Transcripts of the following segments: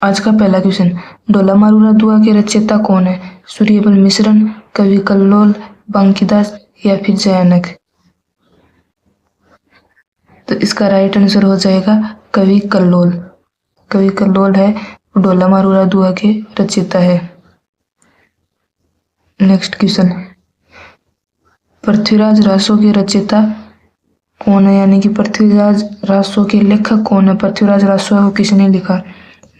आज का पहला क्वेश्चन, ढोला मारूरा दुआ के रचयिता कौन है? सूर्यमल मिश्रण, कवि कल्लोल, बंकीदास या फिर जयानक? तो इसका राइट आंसर हो जाएगा कवि कल्लोल। कवि कल्लोल है ढोला मारूरा दुआ के रचयिता है। नेक्स्ट क्वेश्चन, पृथ्वीराज रासो के रचयिता कौन है? यानी कि पृथ्वीराज रासो के लेखक कौन है? पृथ्वीराज रासो है वो किसने लिखा?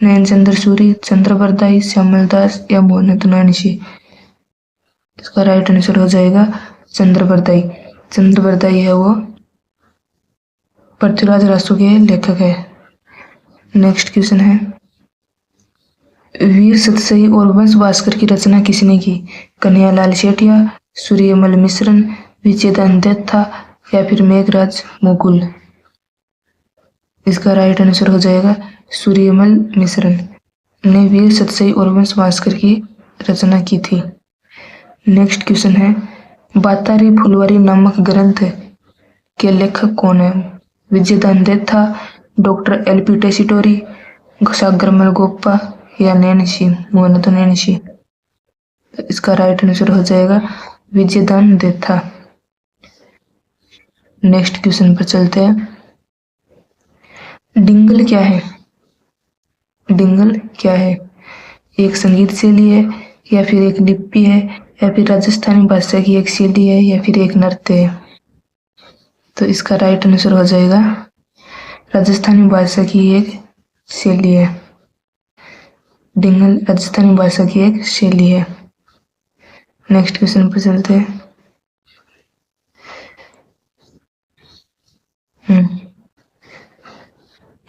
नैनचंद्र सूरी, चंद्रबरदाई, श्यामलदास या मोहनत नैनशी? इसका राइट आंसर हो जाएगा चंद्रबरदाई। चंद्रबरदाई है वो पृथ्वीराज रासो के लेखक है। नेक्स्ट क्वेश्चन है, वीर सतसई और वंश भास्कर की रचना किसने की? कन्हैयालाल सेठिया, सूर्यमल मिश्रण, विजयदान दत्ता या फिर मेघराज मुकुल? इसका राइट आंसर हो जाएगा सूर्यमल मिश्रण ने वीर सतसई और वंश भास्कर की रचना की थी। नेक्स्ट क्वेश्चन है, बातारी फुलवारी नामक ग्रंथ के लेखक कौन है? Vijaydan Datta, doctor L P. Tessitori, Sagarmal Gopa या नैनशी, मोहनत नैनशी? तो इसका राइट आंसर हो जाएगा विजयदान दत्ता। नेक्स्ट क्वेश्चन पर चलते हैं, डिंगल क्या है? डिंगल क्या है? एक संगीत शैली है या फिर एक लिपि है या फिर राजस्थानी भाषा की एक शैली है या फिर एक नृत्य है? तो इसका राइट आंसर हो जाएगा राजस्थानी भाषा की एक शैली है। डिंगल राजस्थानी भाषा की एक शैली है। नेक्स्ट क्वेश्चन पर चलते हैं,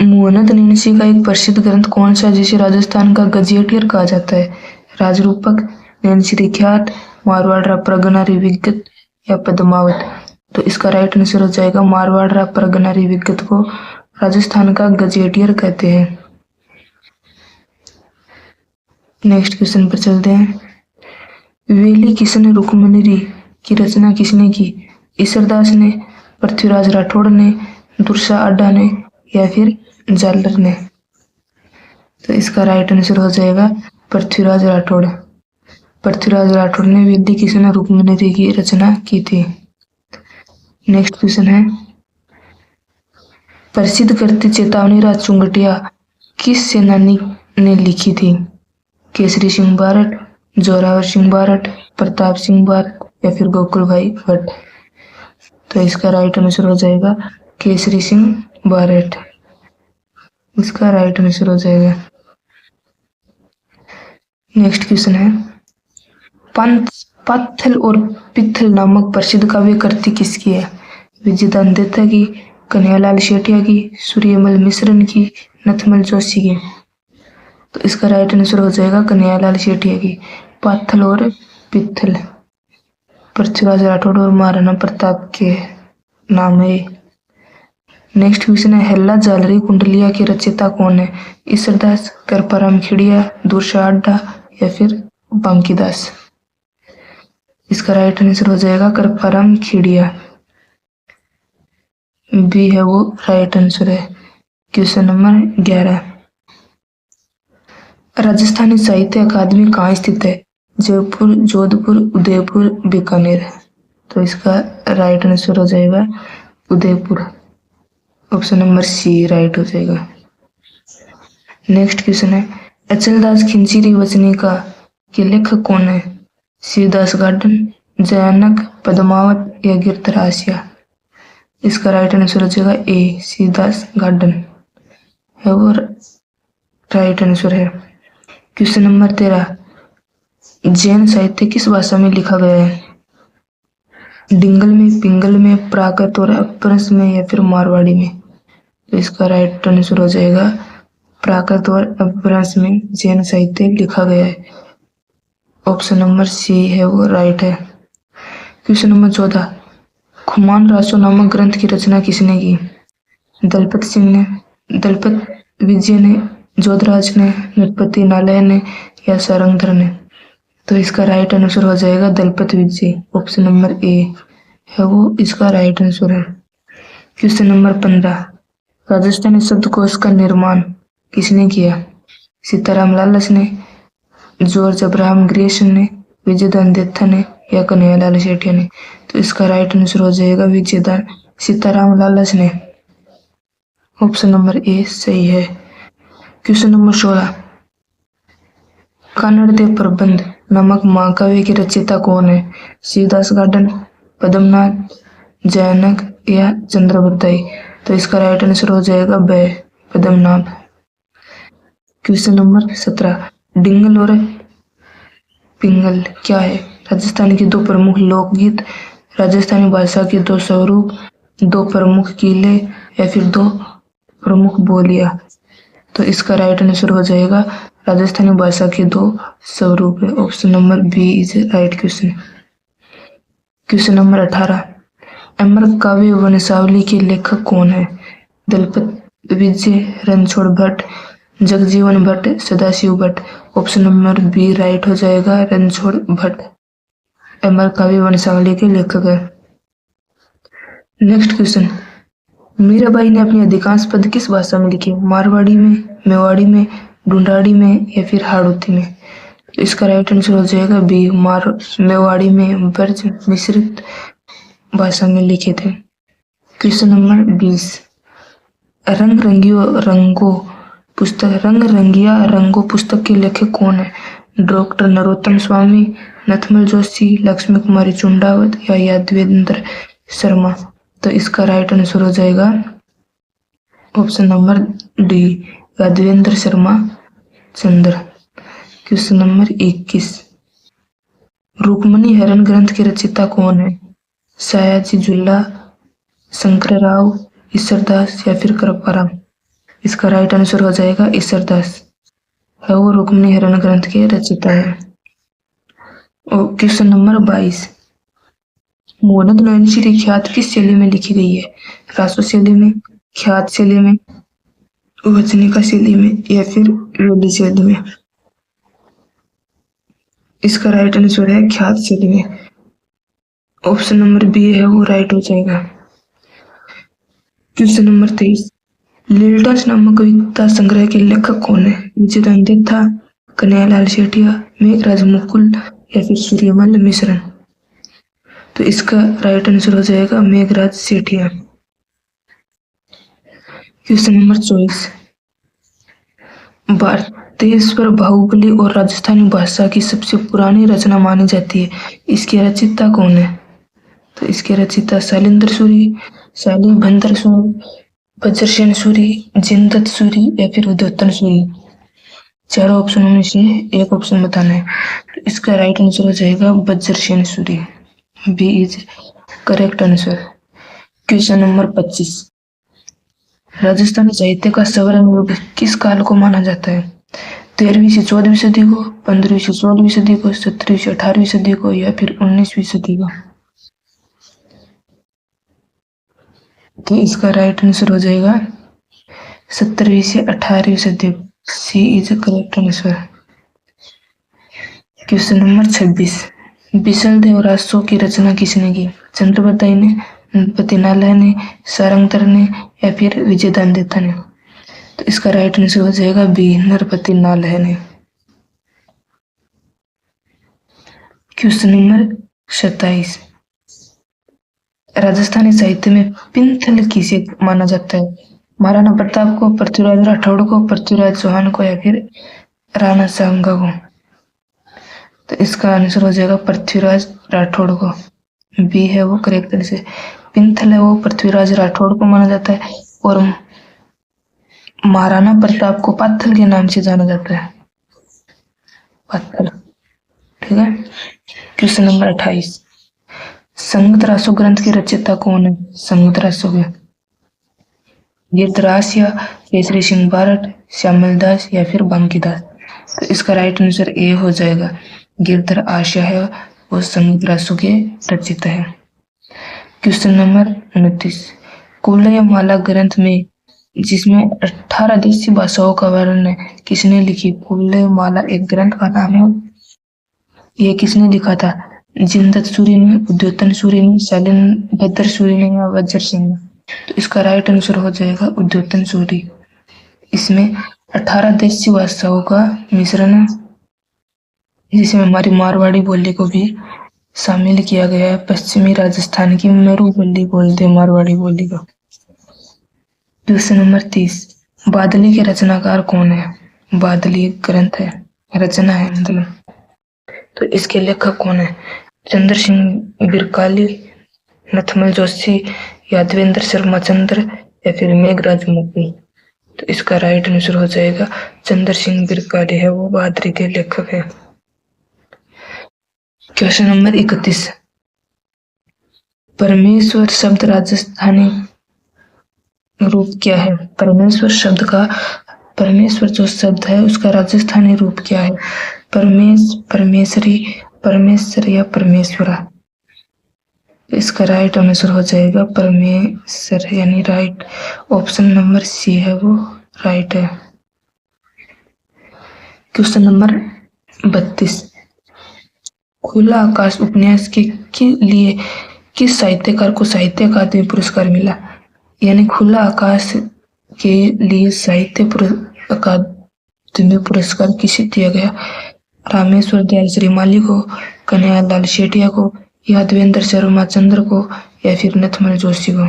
मोहनत नैनशी का एक प्रसिद्ध ग्रंथ कौन सा जिसे राजस्थान का गजेटियर कहा जाता है? राजरूपक, नैनशी रिख्यात, मारवाड़ प्रगनारी विगत या पद्मावत? तो इसका राइट आंसर हो जाएगा मारवाड़ प्रगनारी विगत को राजस्थान का गजेटियर कहते हैं। नेक्स्ट क्वेश्चन पर चलते हैं, वेली किशन रुक्मणी की रचना किसने की? ईश्वरदास ने, पृथ्वीराज राठौड़ ने, दुर्सा अड्डा ने या फिर जालर ने? तो इसका राइट आंसर हो जाएगा पृथ्वीराज राठौड़। पृथ्वीराज राठौड़ ने वेली किशन रुक्मणी की रचना की थी। नेक्स्ट क्वेश्चन है, प्रसिद्ध करती चेतावनी राज चुंगटिया किस सेनानी ने लिखी थी? केसरी सिंह बारट, जोरावर सिंह बारट, प्रताप सिंह बारट या फिर गोकुल भाई भट्ट? तो इसका राइट आंसर हो जाएगा केसरी सिंह बारट। इसका राइट आंसर हो जाएगा। नेक्स्ट क्वेश्चन है, पाथल और पित्थल नामक प्रसिद्ध काव्य कृति किसकी है? विजयदान दत्ता की, कन्हैयालाल सेठिया की, सूर्यमल मिश्रण की, नथमल जोशी की? तो इसका राइट आंसर हो जाएगा कन्हैयालाल सेठिया की। पाथल और पित्थल पृथ्वीराज राठौड़ और महाराणा प्रताप के नाम है। नेक्स्ट क्वेश्चन है, हेल्ला जालरी कुंडलिया के रचयिता कौन है? ईश्वरदास, करपराम खिड़िया, दुर्सा अड्डा या फिर बंकीदास? इसका राइट आंसर हो जाएगा करपराम खिड़िया। बी है वो राइट आंसर है। क्वेश्चन नंबर 11, राजस्थानी साहित्य अकादमी कहाँ स्थित है? जयपुर, जोधपुर, उदयपुर, बीकानेर? तो इसका राइट आंसर हो जाएगा Udaipur. Option number C right हो जाएगा। नेक्स्ट क्वेश्चन है, अचलदास खिंचीरी वचनिका के लेखक कौन है? शिवदास गार्डन, जयानक, पद्मावत या गिरधरासिया? इसका राइट आंसर हो जाएगा ए, शिवदास गार्डन है वो राइट आंसर है। क्वेश्चन नंबर 13, जैन साहित्य किस भाषा में लिखा गया है? डिंगल में, पिंगल में, प्राकृत और अपभ्रंश में या फिर मारवाड़ी में? तो इसका राइट आंसर हो जाएगा प्राकृत और अपभ्रंश में जैन साहित्य लिखा गया है। ऑप्शन नंबर सी है वो राइट है। क्वेश्चन नंबर 14, खुमान रासो नामक ग्रंथ की रचना किसने की? दलपत सिंह ने, दलपत विजय ने, जोधराज ने, नृपति नालय ने या सारंगधर ने? तो इसका राइट आंसर हो जाएगा दलपत विजय। ऑप्शन नंबर ए है वो इसका राइट आंसर है। क्वेश्चन नंबर 15, राजस्थानी शब्दकोश का निर्माण किसने किया? सीताराम लालस ने, जॉर्ज अब्राहम ग्रेसन ने, विजयदान देत्था ने या कन्हैयालाल सेठिया ने। तो इसका राइट आंसर हो जाएगा विजयदान सीताराम लालस ने। ऑप्शन नंबर ए सही है। क्वेश्चन नंबर 16, कन्नड़ देव प्रबंध नामक महाकाव्य के रचयिता कौन है? शिवदास गार्डन, पद्मनाथ, जयनक या चंद्रबरदाई। तो इसका राइट आंसर हो जाएगा ब पद्मनाभ। क्वेश्चन नंबर 17, डिंगल और पिंगल क्या है? राजस्थान के दो प्रमुख लोकगीत, राजस्थानी भाषा के दो स्वरूप, दो प्रमुख किले या फिर दो प्रमुख बोलियां। तो इसका राइट आंसर हो जाएगा राजस्थानी भाषा के दो स्वरूप है। Option number B is right question. Question number 18, Amar Kavya Vanshavali के लेखक कौन है? Dalpat Vijay, Ranchhod Bhatt, Jagjivan Bhatt, Sadashiv Bhatt. Option number B right हो जाएगा, रणछोड़ भट्ट अमर काव्य वंशावली के लेखक है। नेक्स्ट क्वेश्चन, मीराबाई ने अपनी अधिकांश पद किस भाषा में लिखे? मारवाड़ी में, मेवाड़ी में, ढूंढाड़ी में या फिर हाड़ौती में। तो इसका राइट आंसर हो जाएगा बी मेवाड़ी में ब्रज मिश्रित भाषा में लिखे थे। क्वेश्चन नंबर 20, रंग रंगिया रंगो पुस्तक के लेखक कौन है? डॉक्टर नरोत्तम स्वामी, नथमल जोशी, लक्ष्मी कुमारी चुंडावत या यादवेंद्र शर्मा। तो इसका राइट आंसर हो जाएगा option number D, Yadavendra Sharma Chandra. Question number 21, Rukmani Haran ग्रंथ के रचयिता कौन है? सयाजी जुल्ला, शंकर राव, ईश्वरदास या फिर कृपाराम। इसका राइट आंसर हो जाएगा ईश्वरदास है वो रुक्मणी हरण ग्रंथ के रचयिता है। और क्वेश्चन नंबर 22, मोहनद नयनश्री ख्यात किस शैली में लिखी गई है? रासो शैली में, ख्यात शैली में, वचनिका शैली में या फिर वेदी शैली में। इसका राइट आंसर है ख्यात शैली में। ऑप्शन नंबर बी है वो राइट हो जाएगा। क्वेश्चन नंबर 23, लीलडांस नामक कविता संग्रह के लेखक कौन है? विजयदान देत्था, कन्हैयालाल सेठिया, मेघराज मुकुल या फिर सूर्यमल मिश्र। तो इसका राइट आंसर हो जाएगा मेघराज सेठिया। क्वेश्चन नंबर 24, भारतेश्वर बाहुबली और राजस्थानी भाषा की सबसे पुरानी रचना मानी जाती है, इसके रचयिता कौन है? तो इसके रचयिता शैलेंद्र सूरी, शालीभद्र सूरी, वज्रसेन सूरी, जिनदत्त सूरी या फिर उद्योतन सूरी। चारों ऑप्शनों में से एक ऑप्शन बताना है। तो इसका राइट आंसर हो जाएगा Vajrasen Suri, B is correct answer. Question number 25, Rajasthani साहित्य का स्वर्ण युग किस काल को माना जाता है? 13वीं से 14वीं सदी को, 15वीं से 16वीं सदी को, 17वीं से 18वीं सदी को या फिर 19वीं सदी को। तो इसका राइट आंसर हो जाएगा 17वीं से 18वीं सदी, C is correct answer. Question number 26, Bisal Dev Raso की रचना किसने की? चंद्रबरदाई ने, नरपति नालह ने, सारंगधर ने या फिर विजयदान देत्था ने। तो इसका राइट आंसर हो जाएगा बी, नरपति नालह ने। क्वेश्चन नंबर 27, राजस्थानी साहित्य में पिंथल किसे माना जाता है? महाराणा प्रताप को, पृथ्वीराज राठौड़ को, पृथ्वीराज चौहान को या फिर राणा सांगा को। तो इसका आंसर हो जाएगा पृथ्वीराज राठौड़ को, बी है वो करेक्ट आंसर। पिंथल है वो पृथ्वीराज राठौड़ को माना जाता है और महाराणा प्रताप को पाथल के नाम से जाना जाता है, पाथल। ठीक है। क्वेश्चन नंबर 28, संगतरासो ग्रंथ के रचयिता कौन है? संगतरासो के गिरधरास या केसरी सिंह बारट, श्यामल दास या फिर बांकीदास। तो इसका राइट आंसर ए हो जाएगा, गिरधर आशा है वो संगतरासो के रचयिता है। क्वेश्चन नंबर 29, कुवलयमाला ग्रंथ में जिसमें 18 देशी भाषाओं का वर्णन है, किसने लिखी? कुवलयमाला एक ग्रंथ का नाम है, ये किसने लिखा था? जिनदत्त सूरी ने, उद्योतन सूरी ने, शालीभद्र सूरी ने या वज्र सिंह ने। तो इसका राइट आंसर हो जाएगा उद्योतन सूरी। इसमें 18 देशी भाषाओं का मिश्रण है, जिसमें हमारी मारवाड़ी बोली को भी शामिल किया गया है। पश्चिमी राजस्थान की मेरू बोली बोलते हैं मारवाड़ी बोली को। क्वेश्चन नंबर 30, बादली के रचनाकार कौन है? बादली एक ग्रंथ है, रचना है मतलब। तो इसके लेखक कौन है? चंद्र सिंह बिरकाली, नथमल जोशी, यादवेंद्र शर्मा चंद्र या फिर मेघराज मुखी। तो इसका राइट आंसर हो जाएगा चंद्र सिंह बिरकाली है, वो बादली के लेखक है। क्वेश्चन नंबर 31, परमेश्वर शब्द राजस्थानी रूप क्या है? परमेश्वर शब्द का, परमेश्वर जो शब्द है उसका राजस्थानी रूप क्या है? परमेश्वरी, परमेश्वर या परमेश्वरा। इसका राइट आंसर हो जाएगा परमेश्वर, यानी राइट ऑप्शन नंबर सी है वो राइट है। क्वेश्चन नंबर 32, खुला आकाश उपन्यास के लिए किस साहित्यकार को साहित्य अकादमी पुरस्कार मिला? यानी खुला आकाश के लिए साहित्य अकादमी पुरस्कार किसे दिया गया? रामेश्वर दयाल श्रीमाली को, कन्हैयालाल शेटिया को, यादवेंद्र शर्मा चंद्र को या फिर नथमल जोशी को।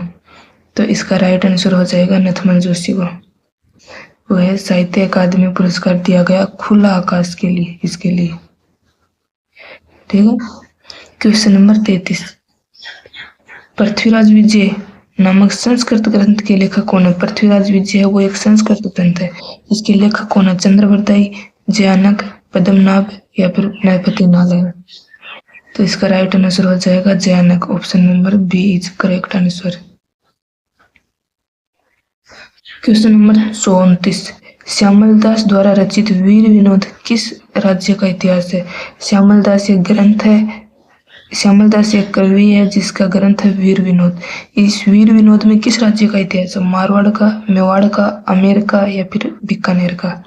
तो इसका राइट आंसर हो जाएगा नथमल जोशी को, वह साहित्य अकादमी पुरस्कार दिया गया खुला आकाश के लिए, इसके लिए। ठीक है। क्वेश्चन नंबर 33, पृथ्वीराज विजय नामक संस्कृत ग्रंथ के लेखक कौन है? पृथ्वीराज विजय है वो एक संस्कृत ग्रंथ है, इसके लेखक कौन है? चंद्रवर्दाई, जयानक, पद्मनाभ या फिर नरपति नारायण। तो इसका राइट आंसर हो जाएगा Jayanak, option number B is correct answer. Question number 34, Shyamaldas द्वारा रचित वीर विनोद किस राज्य का इतिहास है? श्यामलदास एक ग्रंथ है, श्यामलदास एक कवि है जिसका ग्रंथ है वीर विनोद। इस वीर विनोद में किस राज्य का इतिहास है? मारवाड़ का, मेवाड़ का, आमेर का या फिर बीकानेर का।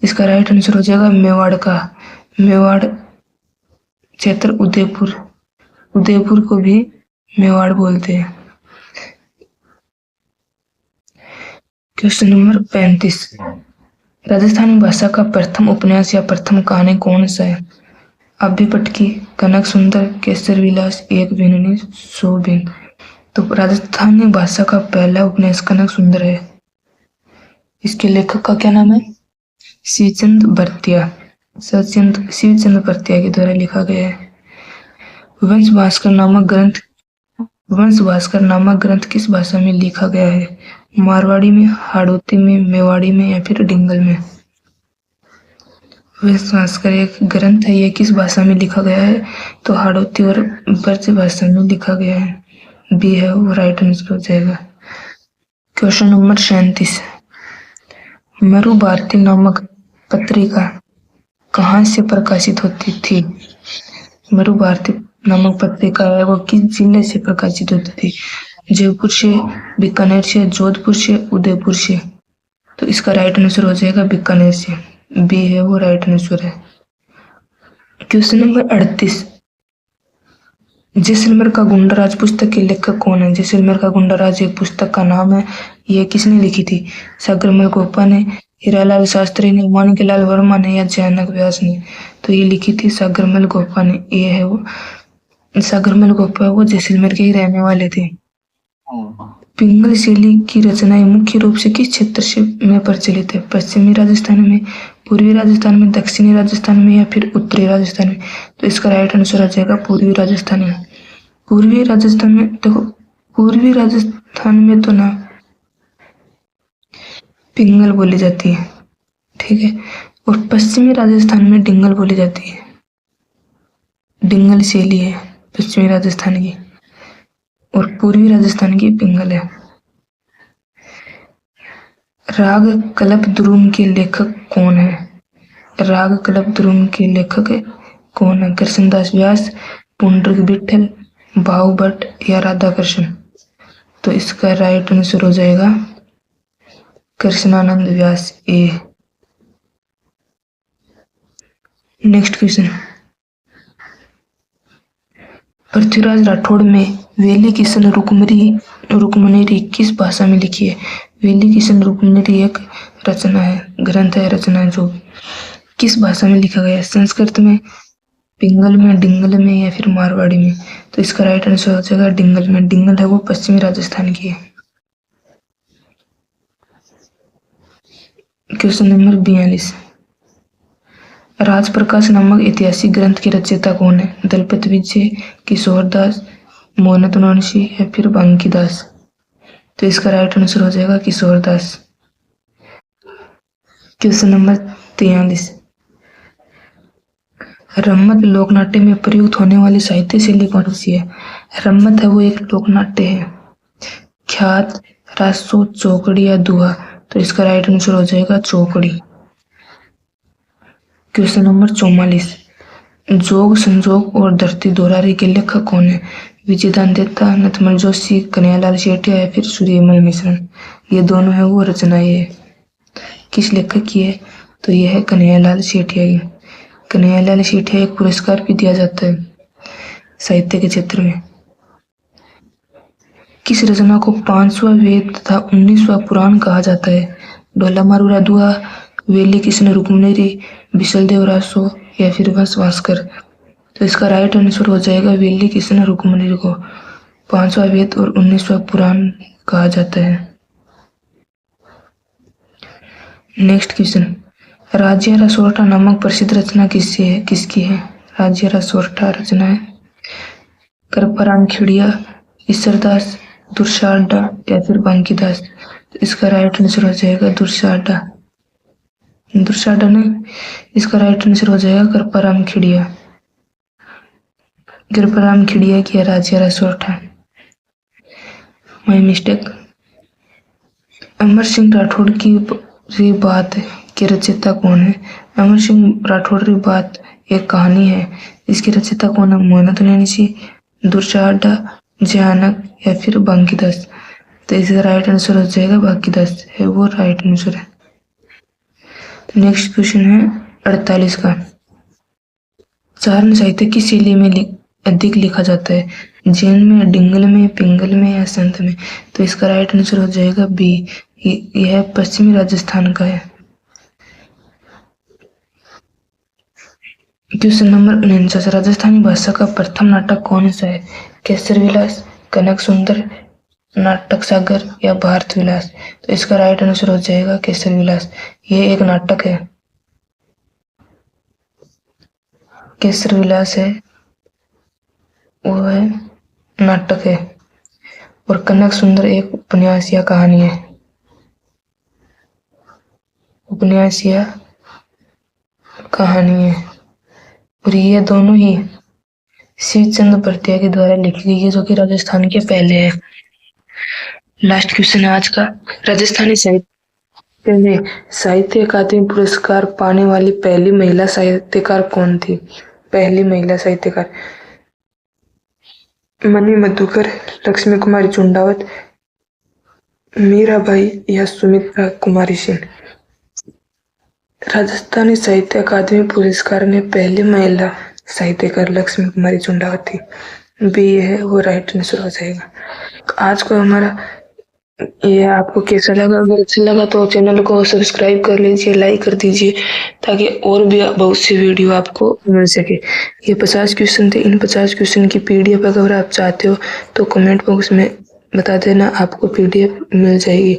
इसका राइट आंसर हो जाएगा मेवाड़ का। मेवाड़ क्षेत्र उदयपुर, उदयपुर को भी मेवाड़ बोलते हैं। क्वेश्चन नंबर 35, राजस्थानी भाषा का प्रथम उपन्यास या प्रथम कहानी कौन सा है? अभी पटकी, कनक सुंदर, केसर विलास, एक बिननी, 100 बिन। तो राजस्थानी भाषा का पहला उपन्यास कनक सुंदर है, इसके लेखक का क्या नाम है? शिवचंद भरतिया, शिवचंद भरतिया के द्वारा लिखा गया है। वंश भास्कर नामक ग्रंथ किस भाषा में लिखा गया है? मारवाड़ी में, हाड़ौती में, मेवाड़ी में या फिर डिंगल में। वंश भास्कर एक ग्रंथ है, ये किस भाषा में लिखा गया है? तो हाड़ौती और ब्रज भाषा में लिखा गया है, बी है वो राइट आंसर हो जाएगा। क्वेश्चन नंबर 37, मरु भारती नामक पत्रिका कहाँ से प्रकाशित होती थी? मरु भारती नामक पत्रिका है वो किस जिले से प्रकाशित होती थी? जयपुर से, बीकानेर से, जोधपुर से, उदयपुर से। तो इसका राइट आंसर हो जाएगा बीकानेर से, बी है वो राइट आंसर है। क्वेश्चन नंबर 38, जैसलमेर का गुंडाराज पुस्तक के लेखक कौन है? जैसलमेर का गुंडाराज एक पुस्तक का नाम है, ये किसने लिखी थी? सागरमल गोपा ने, हीरालाल शास्त्री ने, माणिक्यलाल वर्मा ने या जयानक व्यास ने। तो ये लिखी थी सागरमल गोपा ने, ये है वो सागरमल गोपा, वो जैसलमेर के ही रहने वाले थे। पिंगल शैली की रचनाएं मुख्य रूप से किस क्षेत्र से में प्रचलित है? पश्चिमी राजस्थान में, पूर्वी राजस्थान में, दक्षिणी राजस्थान में या फिर उत्तरी राजस्थान में। तो इसका राइट आंसर आ जाएगा पूर्वी राजस्थान में। पूर्वी राजस्थान में देखो, पूर्वी राजस्थान में तो ना पिंगल बोली जाती है, ठीक है, और पश्चिमी राजस्थान में डिंगल बोली जाती है। डिंगल शैली है पश्चिमी राजस्थान की और पूर्वी राजस्थान की पिंगल है। राग कल्पद्रुम के लेखक कौन है? राग कल्पद्रुम के लेखक कौन है? कृष्णदास व्यास, पुंडरीक विठल, भाऊ भट्ट या राधा कृष्ण। तो इसका राइट आंसर हो जाएगा कृष्णानंद व्यास, ए। नेक्स्ट क्वेश्चन, पृथ्वीराज राठौड़ में वेली किशन रुक्मनेरी किस भाषा में लिखी है? वेली किशन रुक्मनेरी एक रचना है, ग्रंथ है, रचना है जो किस भाषा में लिखा गया है? संस्कृत में, पिंगल में, डिंगल में या फिर मारवाड़ी में? तो इसका राइट आंसर हो जाएगा डिंगल में। डिंगल है वो पश्चिमी राजस्थान की है। क्वेश्चन नंबर 42, राजप्रकाश नामक ऐतिहासिक ग्रंथ के रचयिता कौन है? दलपत विजय, किशोरदास, मोहनत नौनसी या फिर बांकीदास? तो इसका राइट आंसर हो जाएगा किशोरदास। क्वेश्चन नंबर 43, रम्मत लोकनाट्य में प्रयुक्त होने वाली साहित्य शैली कौन सी है? रम्मत है वो एक लोकनाट्य है। ख्यात, रासो, चौकड़ी या दुहा? तो इसका राइट आंसर हो जाएगा चौकड़ी। क्वेश्चन नंबर 44, जोग, संजोग और धरती दोहरारी के लेखक कौन है? विजयदान देता, नथमल जोशी, कन्हैयालाल सेठिया या फिर सूर्यमल मिश्रण? ये दोनों है वो रचनाएं है। किस लेखक की है? तो यह है कन्हैयालाल सेठिया की। कन्हैयालाल सेठिया एक पुरस्कार भी दिया जाता है साहित्य के क्षेत्र में। किस रचना को 5वां वेद तथा 19वां पुराण कहा जाता है? ढोला मारूरा दुआ, वेली किशन रुक्मनेरी, बिसलदेव रासो या फिर वंश भास्कर? तो इसका राइट आंसर हो जाएगा वेली किशन रुक्मनेरी को 5वां वेद और 19वां पुराण कहा जाता है। नेक्स्ट क्वेश्चन, राज्य रसोर्टा नामक प्रसिद्ध रचना किसकी है? राज्य रसोर्टा रचना है कृपाराम खेड़िया, ईश्वरदास, दुर्शाडा या फिर बांकीदास? तो इसका राइट आंसर हो जाएगा दुर्शाडा। दुर्शाडा नहीं, इसका राइट आंसर हो जाएगा कृपाराम खेड़िया। कृपाराम खेड़िया की राज्य रसोर्टा। My mistake. अमर सिंह राठौड़ की बात के रचयिता कौन है? अमर सिंह राठौड़ की बात एक कहानी है। इसके रचयिता कौन है? मोहनत नैनसी, दुर्शाडा, जयानक या फिर बांकीदास? तो इसका राइट आंसर हो जाएगा बांकीदास है वो राइट आंसर है। नेक्स्ट क्वेश्चन है 48 का, चारण साहित्य की शैली में अधिक लिखा जाता है? जैन में, डिंगल में, पिंगल में या संत में? तो इसका राइट आंसर हो जाएगा बी, यह पश्चिमी राजस्थान का है। क्वेश्चन नंबर 49, राजस्थानी भाषा का प्रथम नाटक कौन सा है? केसर विलास, कनक सुंदर, नाटक सागर या भारत विलास? तो इसका राइट आंसर हो जाएगा केसर विलास। ये एक नाटक है, केसर विलास है वो है नाटक है, और कनक सुंदर एक उपन्यास या कहानी है, उपन्यास या कहानी है। और ये दोनों ही शिवचंद्र भरतिया के द्वारा लिखी गई है, जो कि राजस्थान के पहले है। लास्ट क्वेश्चन है आज का, राजस्थानी साहित्य में साहित्य अकादमी पुरस्कार पाने वाली पहली महिला साहित्यकार कौन थी? पहली महिला साहित्यकार मनी मधुकर, लक्ष्मी कुमारी चुंडावत, मीराबाई या सुमित्रा कुमारी सिंह? राजस्थानी साहित्य अकादमी पुरस्कार में पहली महिला साहित्यकार लक्ष्मी कुमारी चुंडावत थी। बी है वो राइट आंसर हो जाएगा। आज को हमारा ये आपको कैसा लगा? अगर अच्छा लगा तो चैनल को सब्सक्राइब कर लीजिए, लाइक कर दीजिए, ताकि और भी बहुत सी वीडियो आपको मिल सके। ये 50 क्वेश्चन थे। इन 50 क्वेश्चन की पीडीएफ अगर आप चाहते हो तो कमेंट बॉक्स में बता देना, आपको पीडीएफ मिल जाएगी।